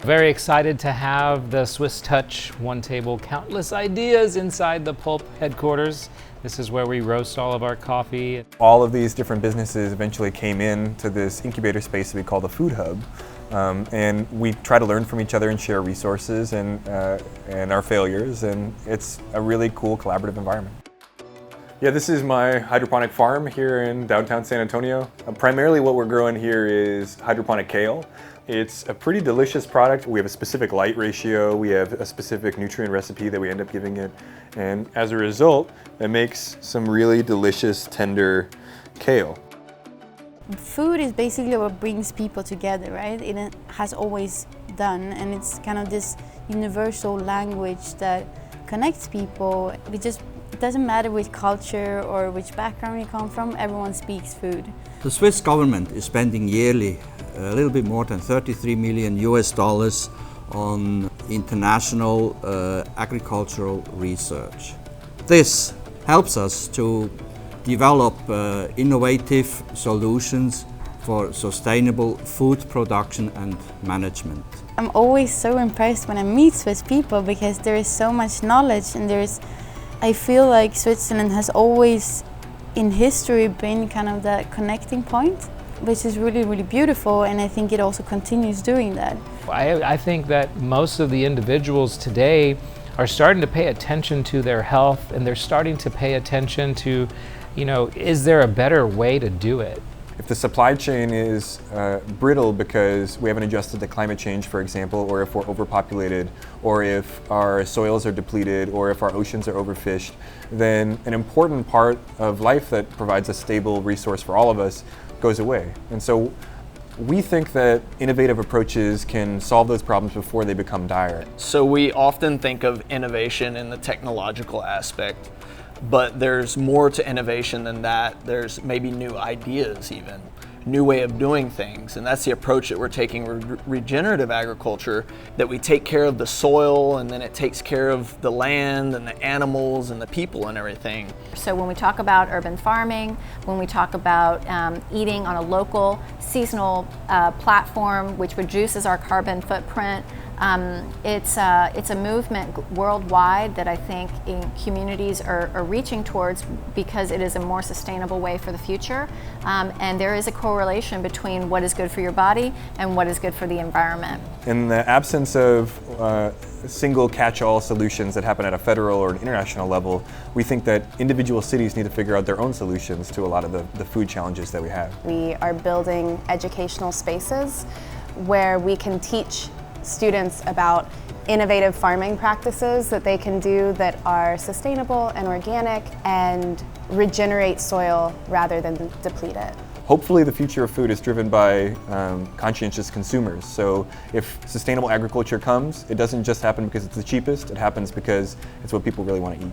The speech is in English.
Very excited to have the Swiss Touch One Table Countless Ideas inside the Pulp headquarters. This is where we roast all of our coffee. All of these different businesses eventually came into this incubator space that we call the Food Hub. And we try to learn from each other and share resources and our failures, and it's a really cool collaborative environment. Yeah, this is my hydroponic farm here in downtown San Antonio. Primarily what we're growing here is hydroponic kale. It's a pretty delicious product. We have a specific light ratio, we have a specific nutrient recipe that we end up giving it, and as a result, it makes some really delicious, tender kale. Food is basically what brings people together, right? It has always done, and it's kind of this universal language that connects people. It doesn't matter which culture or which background you come from, everyone speaks food. The Swiss government is spending yearly a little bit more than 33 million US dollars on international agricultural research. This helps us to develop innovative solutions for sustainable food production and management. I'm always so impressed when I meet Swiss people because there is so much knowledge, and I feel like Switzerland has always in history been kind of that connecting point, which is really, really beautiful, and I think it also continues doing that. I think that most of the individuals today are starting to pay attention to their health, and they're starting to pay attention to, is there a better way to do it? If the supply chain is brittle because we haven't adjusted to climate change, for example, or if we're overpopulated, or if our soils are depleted, or if our oceans are overfished, then an important part of life that provides a stable resource for all of us goes away. And so we think that innovative approaches can solve those problems before they become dire. So we often think of innovation in the technological aspect, but there's more to innovation than that. There's maybe new ideas even, new way of doing things, and that's the approach that we're taking with regenerative agriculture, that we take care of the soil and then it takes care of the land and the animals and the people and everything. So when we talk about urban farming, when we talk about eating on a local, seasonal platform which reduces our carbon footprint, it's a movement worldwide that I think communities are reaching towards because it is a more sustainable way for the future. And there is a correlation between what is good for your body and what is good for the environment. In the absence of single catch-all solutions that happen at a federal or an international level, we think that individual cities need to figure out their own solutions to a lot of the food challenges that we have. We are building educational spaces where we can teach students about innovative farming practices that they can do that are sustainable and organic and regenerate soil rather than deplete it. Hopefully the future of food is driven by conscientious consumers. So if sustainable agriculture comes, it doesn't just happen because it's the cheapest, it happens because it's what people really want to eat.